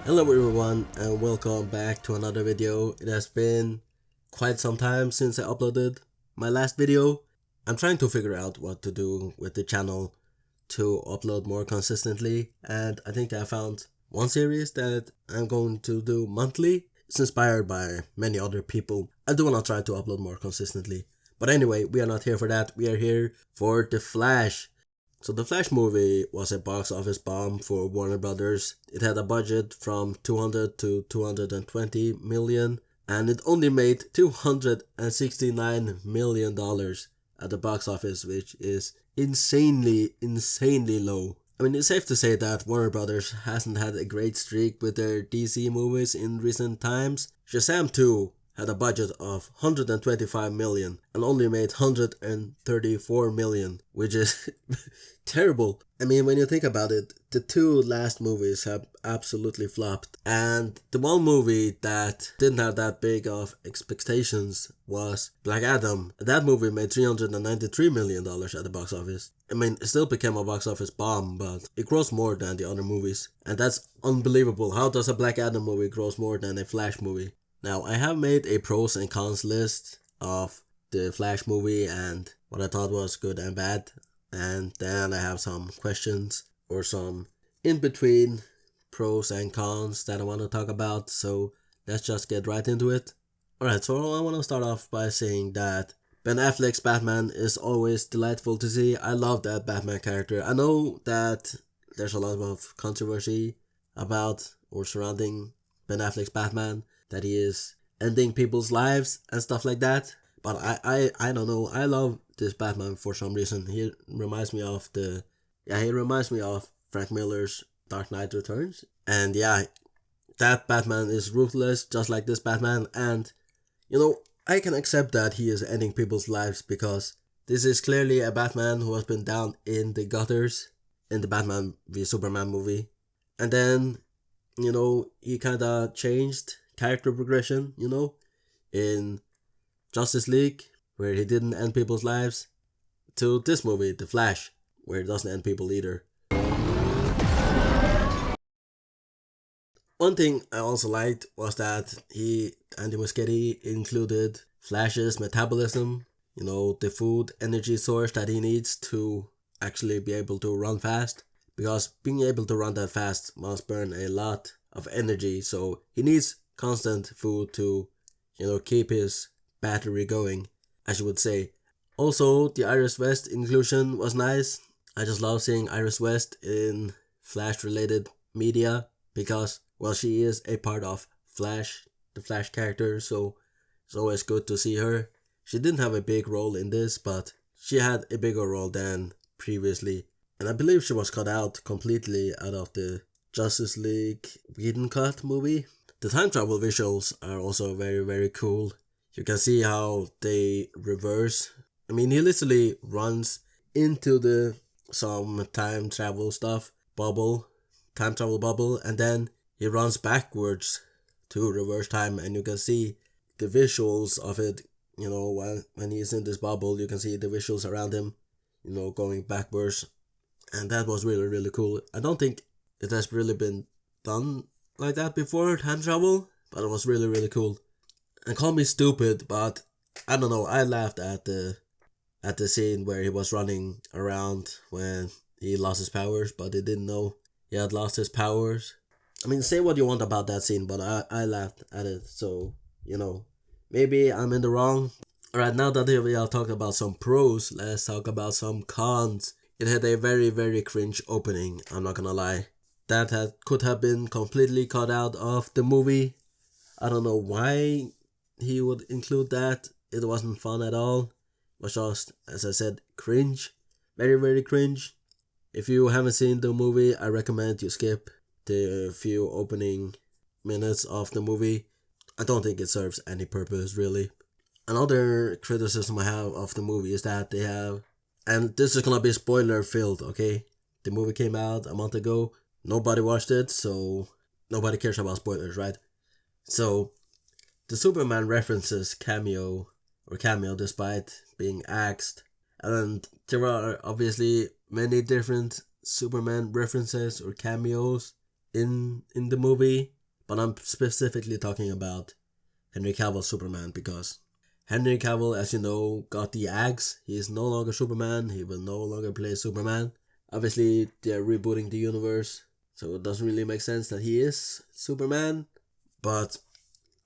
Hello everyone and welcome back to another video. It has been quite some time since I uploaded my last video. I'm trying to figure out what to do with the channel to upload more consistently, and I think I found one series that I'm going to do monthly. It's inspired by many other people. I do want to try to upload more consistently. But anyway, we are not here for that. We are here for The Flash. So the Flash movie was a box office bomb for Warner Brothers. It had a budget from 200 to 220 million, and it only made $269 million at the box office, which is insanely low. I mean, it's safe to say that Warner Brothers hasn't had a great streak with their DC movies in recent times. Shazam 2 had a budget of 125 million and only made 134 million, which is terrible. I mean, when you think about it, the two last movies have absolutely flopped, and the one movie that didn't have that big of expectations was Black Adam. That movie made $393 million at the box office. I mean, it still became a box office bomb, but it grossed more than the other movies, and that's unbelievable. How does a Black Adam movie gross more than a Flash movie? Now, I have made a pros and cons list of the Flash movie and what I thought was good and bad. And then I have some questions or some in-between pros and cons that I want to talk about. So let's just get right into it. Alright, so I want to start off by saying that Ben Affleck's Batman is always delightful to see. I love that Batman character. I know that there's a lot of controversy about or surrounding Ben Affleck's Batman, that he is ending people's lives and stuff like that. But I don't know. I love this Batman for some reason. He reminds me of Frank Miller's Dark Knight Returns. And yeah, that Batman is ruthless, just like this Batman. And you know, I can accept that he is ending people's lives because this is clearly a Batman who has been down in the gutters in the Batman v Superman movie. And then, you know, he kinda changed character progression, you know, in Justice League, where he didn't end people's lives, to this movie, The Flash, where he doesn't end people either. One thing I also liked was that Andy Muschietti included Flash's metabolism, you know, the food energy source that he needs to actually be able to run fast, because being able to run that fast must burn a lot of energy, so he needs constant food to, you know, keep his battery going, as you would say. Also, the Iris West inclusion was nice. I just love seeing Iris West in Flash related media because, well, she is a part of Flash, the Flash character, so it's always good to see her. She didn't have a big role in this, but she had a bigger role than previously, and I believe she was cut out completely out of the Justice League Keaton cut movie. The time travel visuals are also very cool. You can see how they reverse. I mean, he literally runs into some time travel bubble, and then he runs backwards to reverse time, and you can see the visuals of it. You know, when he's in this bubble, you can see the visuals around him, you know, going backwards, and that was really cool. I don't think it has really been done like that before, time travel, but it was really cool. And call me stupid, but I don't know, I laughed at the scene where he was running around when he lost his powers, but he didn't know he had lost his powers. I mean, say what you want about that scene, but I laughed at it, so, you know, maybe I'm in the wrong. Alright, now that we are talking about some pros, let's talk about some cons. It had a very cringe opening, I'm not gonna lie. That could have been completely cut out of the movie. I don't know why he would include that. It wasn't fun at all. It was just, as I said, cringe. Very cringe. If you haven't seen the movie, I recommend you skip the few opening minutes of the movie. I don't think it serves any purpose, really. Another criticism I have of the movie is that they have, and this is gonna be spoiler filled, okay? The movie came out a month ago. Nobody watched it, so nobody cares about spoilers, right? So, the Superman references cameo despite being axed. And there are obviously many different Superman references or cameos in the movie. but I'm specifically talking about Henry Cavill's Superman, because Henry Cavill, as you know, got the axe. He is no longer Superman. He will no longer play Superman. Obviously, they're rebooting the universe, so it doesn't really make sense that he is Superman. But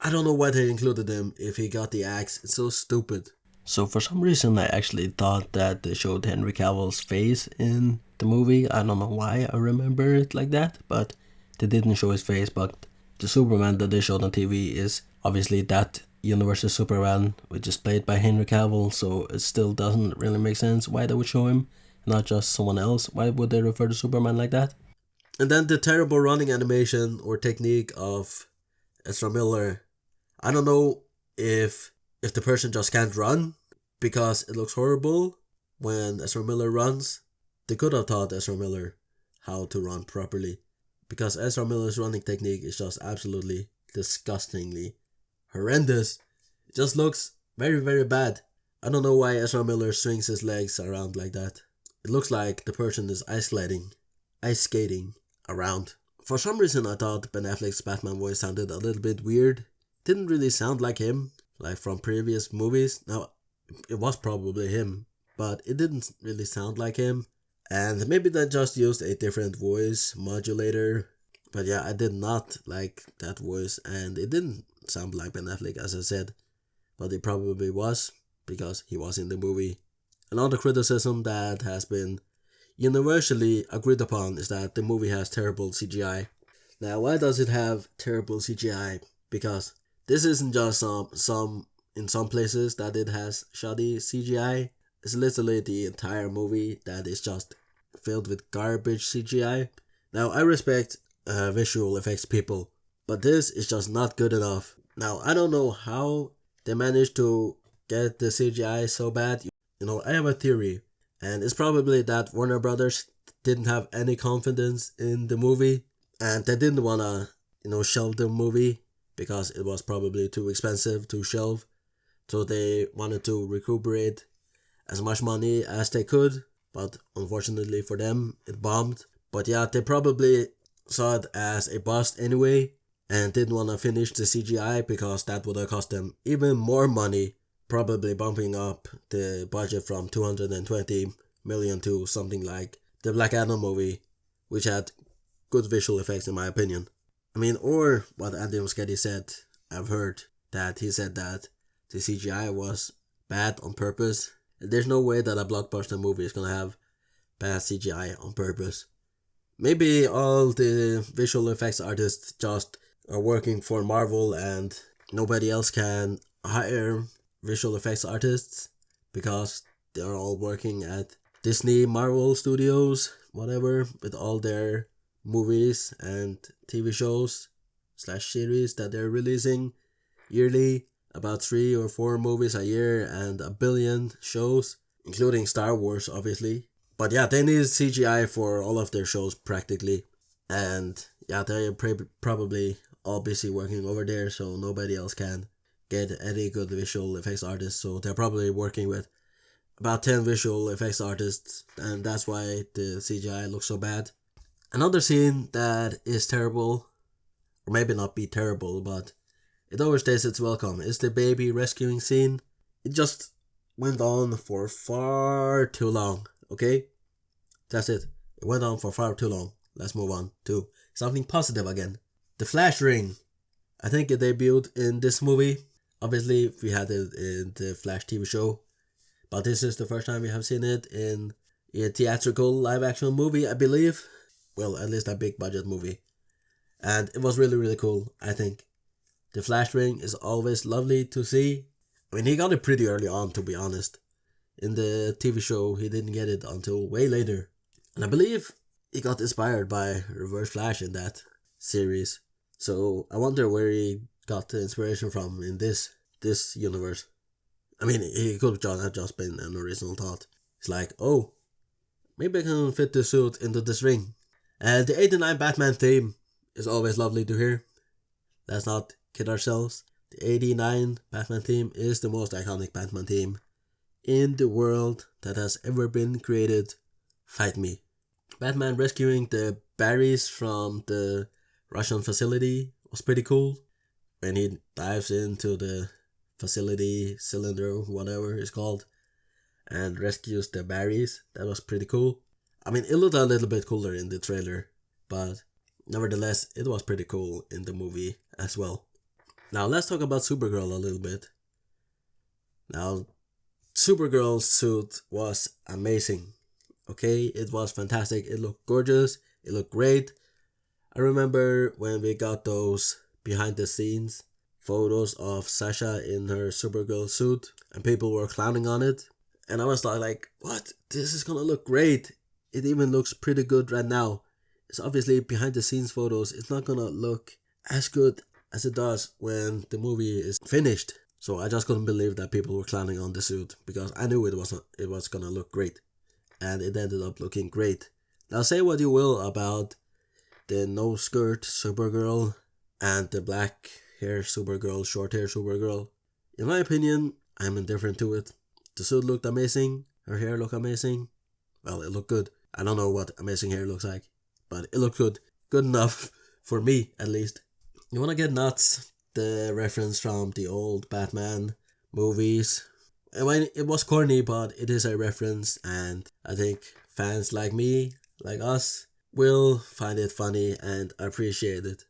I don't know why they included him if he got the axe. It's so stupid. So for some reason, I actually thought that they showed Henry Cavill's face in the movie. I don't know why I remember it like that, but they didn't show his face. But the Superman that they showed on TV is obviously that universe's Superman, which is played by Henry Cavill, so it still doesn't really make sense why they would show him, not just someone else. Why would they refer to Superman like that? And then the terrible running animation or technique of Ezra Miller. I don't know if the person just can't run because it looks horrible when Ezra Miller runs. They could have taught Ezra Miller how to run properly, because Ezra Miller's running technique is just absolutely disgustingly horrendous. It just looks very, very bad. I don't know why Ezra Miller swings his legs around like that. It looks like the person is ice skating around. For some reason I thought Ben Affleck's Batman voice sounded a little bit weird. Didn't really sound like him, like from previous movies. Now, it was probably him, but it didn't really sound like him. And maybe they just used a different voice modulator. But yeah, I did not like that voice, and it didn't sound like Ben Affleck, as I said. But it probably was, because he was in the movie. Another criticism that has been universally agreed upon is that the movie has terrible CGI. Now, why does it have terrible CGI? Because this isn't just in some places that it has shoddy CGI. It's literally the entire movie that is just filled with garbage CGI. Now, I respect visual effects people, but this is just not good enough. Now, I don't know how they managed to get the CGI so bad. You know, I have a theory, and it's probably that Warner Brothers didn't have any confidence in the movie, and they didn't wanna, shelve the movie because it was probably too expensive to shelve. So they wanted to recuperate as much money as they could, but unfortunately for them, it bombed. But yeah, they probably saw it as a bust anyway, and didn't want to finish the CGI because that would have cost them even more money, probably bumping up the budget from 220 million to something like the Black Adam movie, which had good visual effects in my opinion. Or what Andy Muschietti said, I've heard that he said that the CGI was bad on purpose. There's no way that a blockbuster movie is gonna have bad CGI on purpose. Maybe all the visual effects artists just are working for Marvel and nobody else can hire visual effects artists because they're all working at Disney, Marvel Studios, whatever, with all their movies and TV shows / series that they're releasing yearly, about 3 or 4 movies a year and a billion shows, including Star Wars obviously. But yeah, they need CGI for all of their shows practically, and yeah, they're probably all busy working over there, so nobody else can get any good visual effects artists, so they're probably working with about 10 visual effects artists, and that's why the CGI looks so bad. Another scene that is terrible, or maybe not be terrible, but it overstays its welcome, is the baby rescuing scene. It just went on for far too long, okay? That's it. It went on for far too long. Let's move on to something positive again. The Flash ring. I think it debuted in this movie. Obviously, we had it in the Flash TV show, but this is the first time we have seen it in a theatrical live-action movie, I believe. Well, at least a big budget movie. And it was really, really cool, I think. The Flash ring is always lovely to see. He got it pretty early on, to be honest. In the TV show, he didn't get it until way later. And I believe he got inspired by Reverse Flash in that series. So I wonder where he got the inspiration from in this universe. He could have just been an original thought. It's like, oh, maybe I can fit the suit into this ring. And the 89 Batman theme is always lovely to hear. Let's not kid ourselves. The 89 Batman theme is the most iconic Batman theme in the world that has ever been created. Fight me. Batman rescuing the Barrys from the Russian facility was pretty cool. When he dives into the facility cylinder, whatever it's called, and rescues the berries. That was pretty cool. I mean, it looked a little bit cooler in the trailer, but nevertheless, it was pretty cool in the movie as well. Now, let's talk about Supergirl a little bit. Now, Supergirl's suit was amazing. Okay, it was fantastic. It looked gorgeous. It looked great. I remember when we got those behind the scenes photos of Sasha in her Supergirl suit and people were clowning on it. And I was like, what? This is gonna look great. It even looks pretty good right now. It's obviously behind the scenes photos. It's not gonna look as good as it does when the movie is finished. So I just couldn't believe that people were clowning on the suit because I knew it was gonna look great. And it ended up looking great. Now say what you will about the no skirt Supergirl and the black hair Supergirl, short hair Supergirl. In my opinion, I'm indifferent to it. The suit looked amazing. Her hair looked amazing. Well, it looked good. I don't know what amazing hair looks like, but it looked good. Good enough for me, at least. You wanna get nuts? The reference from the old Batman movies. I mean, it was corny, but it is a reference, and I think fans like me, like us, will find it funny and appreciate it.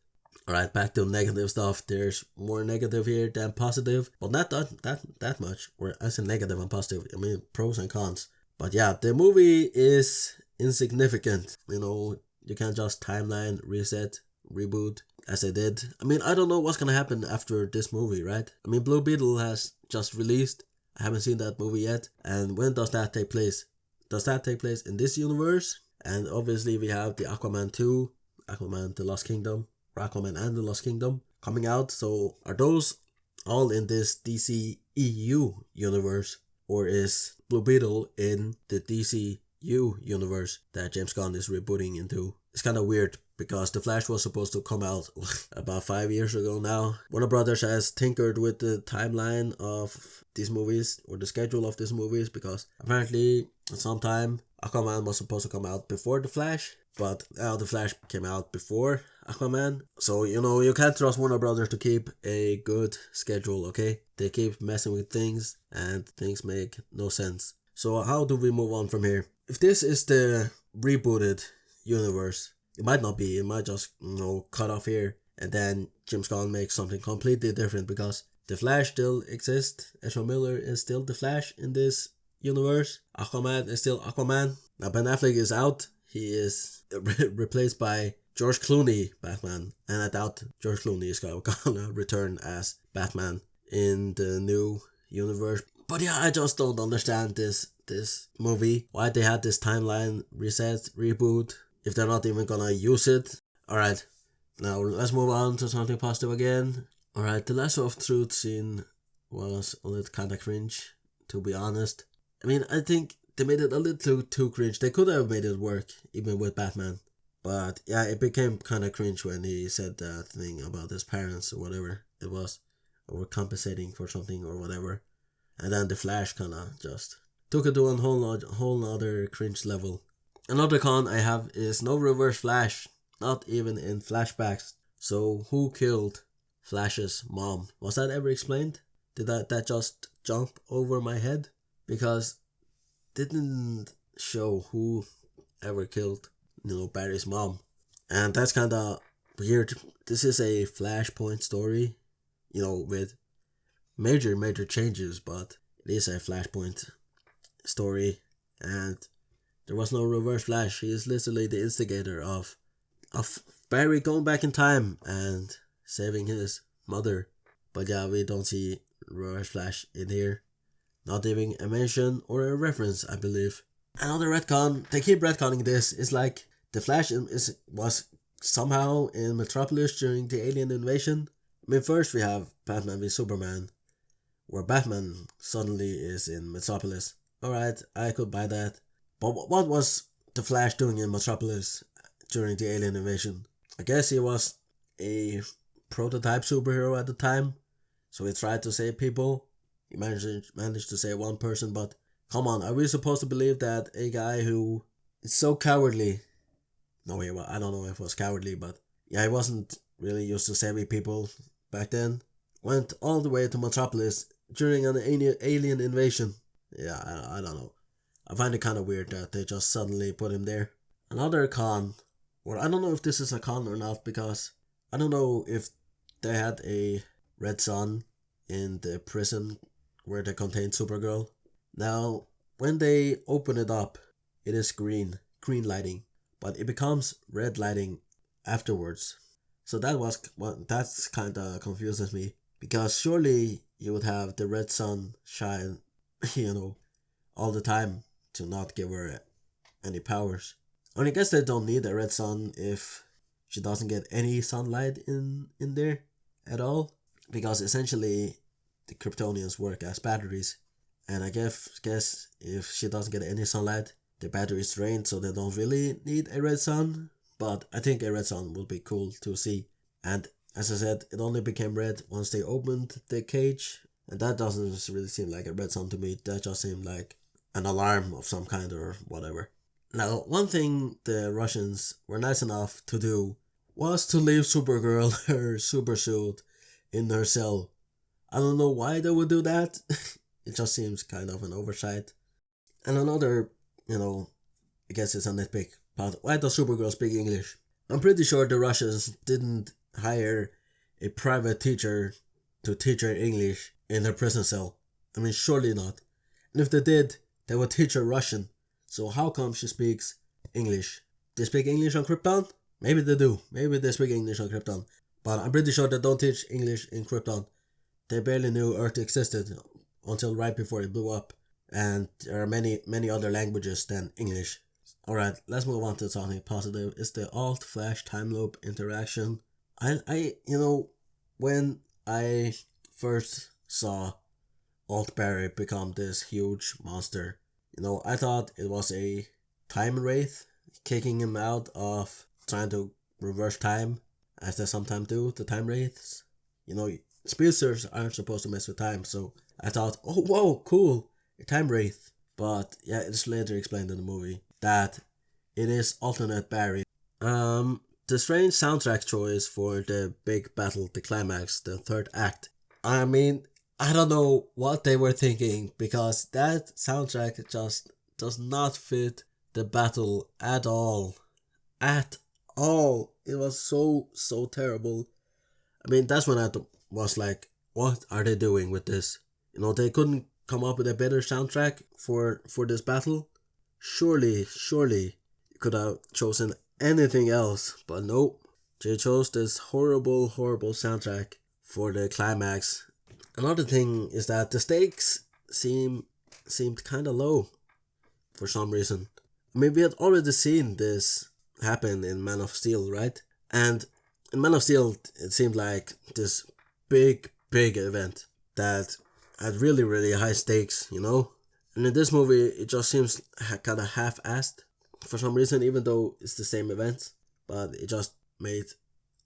Alright, back to negative stuff. There's more negative here than positive, but not that much. Or I say negative and positive. I mean pros and cons. But yeah, the movie is insignificant. You can't just timeline reset, reboot as they did. I mean, I don't know what's gonna happen after this movie, right? I mean, Blue Beetle has just released. I haven't seen that movie yet. And when does that take place? Does that take place in this universe? And obviously we have the Aquaman 2, Aquaman the Lost Kingdom, Aquaman and the Lost Kingdom coming out. So are those all in this DCEU universe? Or is Blue Beetle in the DCU universe that James Gunn is rebooting into? It's kind of weird because The Flash was supposed to come out about 5 years ago now. Warner Brothers has tinkered with the timeline of these movies or the schedule of these movies because apparently at some time Aquaman was supposed to come out before The Flash, but now The Flash came out before Aquaman. So, you can't trust Warner Brothers to keep a good schedule, okay? They keep messing with things and things make no sense. So how do we move on from here? If this is the rebooted universe, it might not be. It might just, cut off here and then James Gunn makes something completely different because The Flash still exists. Ezra Miller is still The Flash in this universe. Aquaman is still Aquaman. Now Ben Affleck is out. He is replaced by George Clooney Batman, and I doubt George Clooney is gonna return as Batman in the new universe. But yeah, I just don't understand this movie. Why they had this timeline reset, reboot, if they're not even gonna use it. Alright, now let's move on to something positive again. Alright, the Lasso of Truth scene was a little kinda cringe, to be honest. I mean, I think they made it a little too cringe. They could have made it work, even with Batman. But yeah, it became kinda cringe when he said that thing about his parents or whatever it was. Or compensating for something or whatever. And then the Flash kinda just took it to a whole nother cringe level. Another con I have is no Reverse Flash, not even in flashbacks. So who killed Flash's mom? Was that ever explained? Did that just jump over my head? Because didn't show who ever killed, Barry's mom. And that's kinda weird. This is a Flashpoint story, with major changes, but it is a Flashpoint story, and there was no Reverse Flash. He is literally the instigator of Barry going back in time and saving his mother. But yeah, we don't see Reverse Flash in here. Not even a mention or a reference, I believe. Another retcon. They keep retconning this. It's like the Flash was somehow in Metropolis during the alien invasion. I mean, first we have Batman v Superman, where Batman suddenly is in Metropolis. Alright, I could buy that. But what was the Flash doing in Metropolis during the alien invasion? I guess he was a prototype superhero at the time, so he tried to save people. He managed to save one person, but come on, are we supposed to believe that a guy who is so cowardly... No, I don't know if it was cowardly, but yeah, he wasn't really used to saving people back then, went all the way to Metropolis during an alien invasion. Yeah, I don't know. I find it kind of weird that they just suddenly put him there. Another con, or I don't know if this is a con or not, because I don't know if they had a red sun in the prison where they contained Supergirl. Now, when they open it up, it is green lighting, but it becomes red lighting afterwards. So that's kind of confuses me, because surely you would have the red sun shine, all the time to not give her any powers. I mean, I guess they don't need a red sun if she doesn't get any sunlight in there at all, because essentially the Kryptonians work as batteries, and I guess if she doesn't get any sunlight, the batteries drain, so they don't really need a red sun. But I think a red sun would be cool to see. And as I said, it only became red once they opened the cage, and that doesn't really seem like a red sun to me. That just seemed like an alarm of some kind or whatever. Now, one thing the Russians were nice enough to do was to leave Supergirl her super suit in her cell. I don't know why they would do that. It just seems kind of an oversight. And another, I guess it's a nitpick, but why does Supergirl speak English? I'm pretty sure the Russians didn't hire a private teacher to teach her English in her prison cell. I mean, surely not. And if they did, they would teach her Russian. So how come she speaks English? They speak English on Krypton? Maybe they do. Maybe they speak English on Krypton. But I'm pretty sure they don't teach English in Krypton. They barely knew Earth existed until right before it blew up. And there are many other languages than English. Alright, let's move on to something positive. It's the Alt-Flash time loop interaction. When I first saw Alt Barry become this huge monster, I thought it was a time wraith kicking him out of trying to reverse time, as they sometimes do, the time wraiths. Speedsters aren't supposed to mess with time, so I thought, oh, whoa, cool, a time wraith. But yeah, it's later explained in the movie that it is alternate Barry. The strange soundtrack choice for the big battle, the climax, the third act. I mean, I don't know what they were thinking, because that soundtrack just does not fit the battle at all. At all. It was so terrible. I mean, that's when I was like, what are they doing with this? They couldn't come up with a better soundtrack for this battle. Surely you could have chosen anything else, but nope. They chose this horrible soundtrack for the climax. Another thing is that the stakes seemed kind of low for some reason. I mean, we had already seen this happen in Man of Steel, right? And in Man of Steel, it seemed like this big event that had really high stakes, And in this movie, it just seems kind of half-assed for some reason, even though it's the same events. But it just made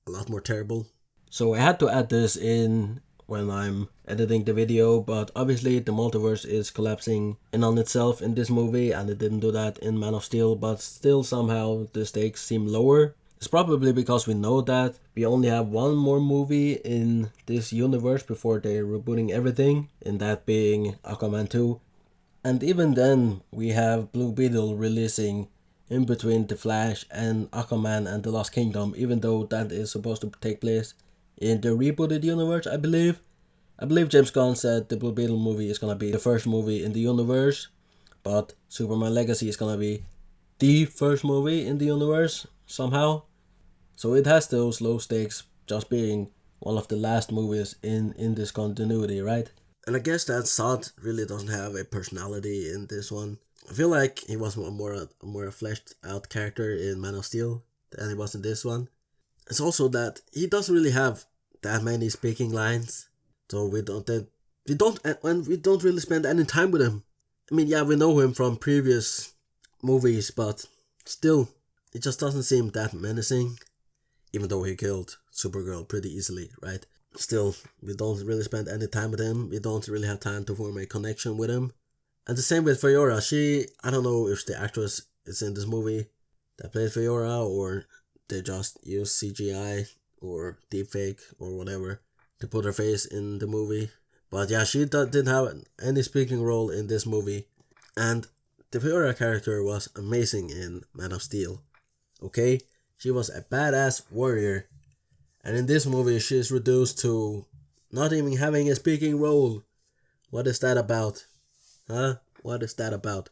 a lot more terrible. So I had to add this in when I'm editing the video, but obviously the multiverse is collapsing in on itself in this movie, and it didn't do that in Man of Steel, but still somehow the stakes seem lower. It's probably because we know that we only have one more movie in this universe before they're rebooting everything, and that being Aquaman 2. And even then, we have Blue Beetle releasing in between The Flash and Aquaman and The Lost Kingdom, even though that is supposed to take place in the rebooted universe, I believe. I believe James Gunn said the Blue Beetle movie is gonna be the first movie in the universe, but Superman Legacy is gonna be the first movie in the universe, somehow. So it has those low stakes, just being one of the last movies in this continuity, right? And I guess that Zod really doesn't have a personality in this one. I feel like he was a more fleshed out character in Man of Steel than he was in this one. It's also that he doesn't really have that many speaking lines, so we don't really spend any time with him. I mean, yeah, we know him from previous movies, but still, it just doesn't seem that menacing. Even though he killed Supergirl pretty easily, right? Still, we don't really spend any time with him. We don't really have time to form a connection with him. And the same with Fiora. I don't know if the actress is in this movie that played Fiora, or they just use CGI or deepfake or whatever to put her face in the movie. But yeah, she didn't have any speaking role in this movie. And the Fiora character was amazing in Man of Steel. Okay? She was a badass warrior. And in this movie, she's reduced to not even having a speaking role. What is that about? Huh? What is that about?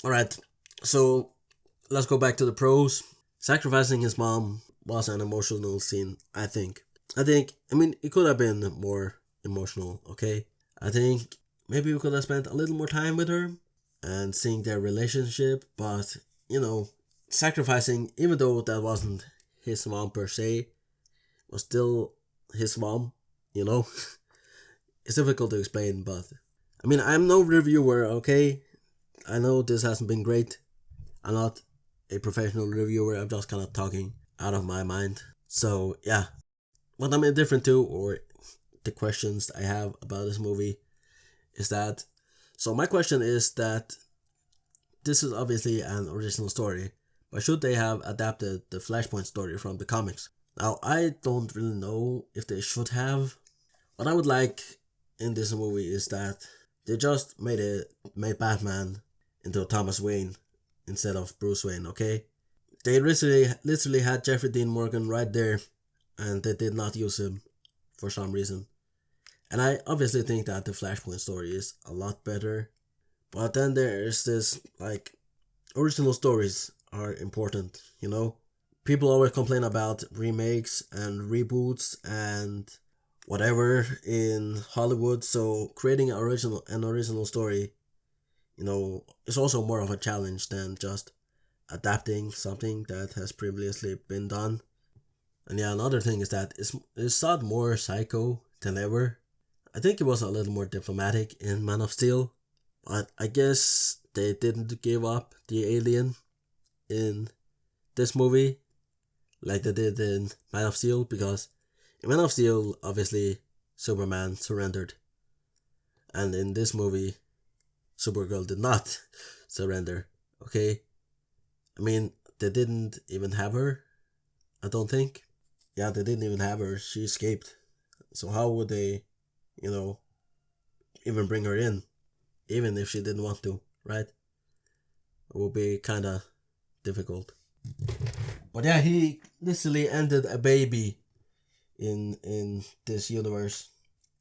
Alright, so let's go back to the pros. Sacrificing his mom was an emotional scene, I think. I mean, it could have been more emotional, okay? I think maybe we could have spent a little more time with her and seeing their relationship, but, you know, sacrificing, even though that wasn't his mom per se, was still his mom, you know? It's difficult to explain, but, I mean, I'm no reviewer, okay? I know this hasn't been great. I'm not a professional reviewer, I'm just kind of talking out of my mind. So, yeah. What I'm indifferent to, or the questions I have about this movie, is that... So my question is that this is obviously an original story, but should they have adapted the Flashpoint story from the comics? Now, I don't really know if they should have. What I would like in this movie is that they just made Batman into Thomas Wayne instead of Bruce Wayne, okay? They literally had Jeffrey Dean Morgan right there, and they did not use him for some reason. And I obviously think that the Flashpoint story is a lot better. But then there's this, like, original stories are important, you know? People always complain about remakes and reboots and whatever in Hollywood, so creating an original story, you know, is also more of a challenge than just adapting something that has previously been done. And yeah, another thing is that it's not more psycho than ever. I think it was a little more diplomatic in Man of Steel, but I guess they didn't give up the alien in this movie like they did in Man of Steel, because in Man of Steel, obviously, Superman surrendered. And in this movie, Supergirl did not surrender, okay? I mean, they didn't even have her, I don't think. Yeah, they didn't even have her, she escaped. So how would they, you know, even bring her in? Even if she didn't want to, right? It would be kinda difficult. But yeah, he literally ended a baby in this universe,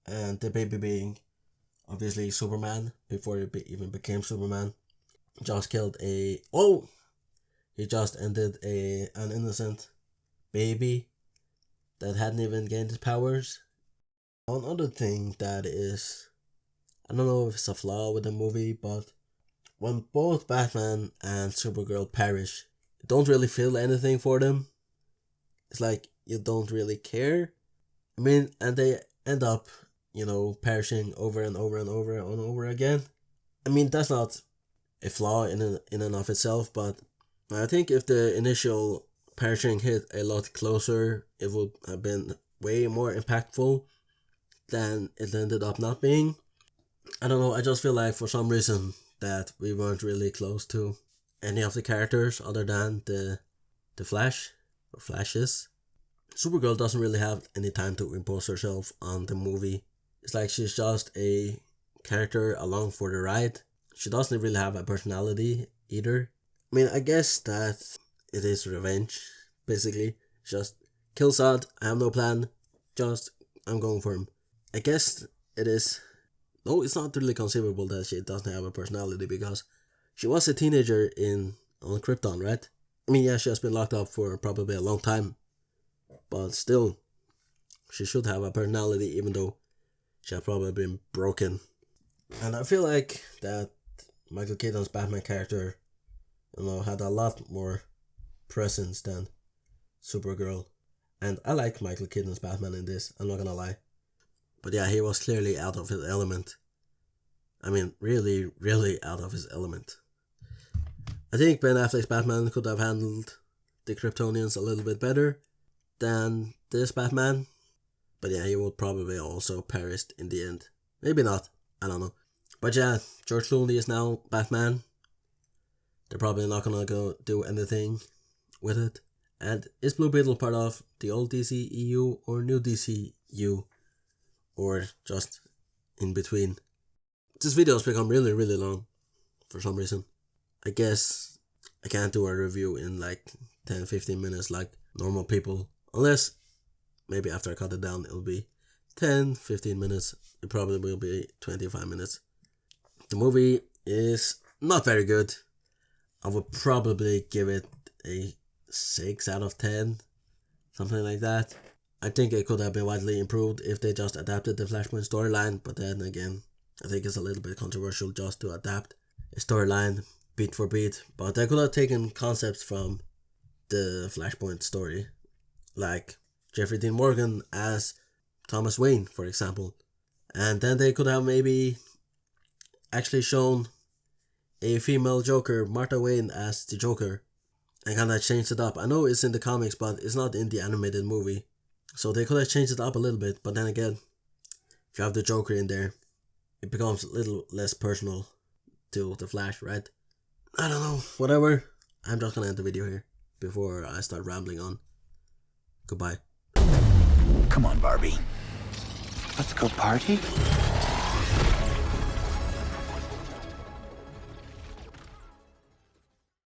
and the baby being obviously Superman before he even became Superman. Just killed he just ended an innocent baby that hadn't even gained his powers. One other thing that is, I don't know if it's a flaw with the movie, but when both Batman and Supergirl perish, you don't really feel anything for them. It's like you don't really care. I mean, and they end up, you know, perishing over and over and over and over again. I mean, that's not a flaw in and of itself, but I think if the initial perishing hit a lot closer, it would have been way more impactful than it ended up not being. I don't know, I just feel like for some reason that we weren't really close to any of the characters other than the Flash, or Flashes. Supergirl doesn't really have any time to impose herself on the movie. It's like she's just a character along for the ride. She doesn't really have a personality either. I mean, I guess that it is revenge, basically. Just kill Zod, I have no plan, just I'm going for him. I guess it is. No, it's not really conceivable that she doesn't have a personality, because she was a teenager on Krypton, right? I mean, yeah, she has been locked up for probably a long time, but still, she should have a personality, even though she had probably been broken. And I feel like that Michael Keaton's Batman character, you know, had a lot more presence than Supergirl. And I like Michael Keaton's Batman in this, I'm not gonna lie. But yeah, he was clearly out of his element. I mean, really, really out of his element. I think Ben Affleck's Batman could have handled the Kryptonians a little bit better than this Batman. But yeah, he would probably also perish in the end. Maybe not, I don't know. But yeah, George Clooney is now Batman. They're probably not gonna go do anything with it. And is Blue Beetle part of the old DCEU or new DCU? Or just in between? This video has become really long for some reason. I guess I can't do a review in like 10-15 minutes like normal people. Unless maybe after I cut it down it'll be 10-15 minutes. It probably will be 25 minutes. The movie is not very good. I would probably give it a 6 out of 10. Something like that. I think it could have been widely improved if they just adapted the Flashpoint storyline. But then again, I think it's a little bit controversial just to adapt a storyline beat for beat. But they could have taken concepts from the Flashpoint story. Like Jeffrey Dean Morgan as Thomas Wayne, for example. And then they could have maybe actually shown a female Joker, Martha Wayne, as the Joker. And kind of changed it up. I know it's in the comics, but it's not in the animated movie. So they could have changed it up a little bit. But then again, if you have the Joker in there, it becomes a little less personal to the Flash, right? I don't know. Whatever. I'm just gonna end the video here before I start rambling on. Goodbye. Come on, Barbie. Let's go party?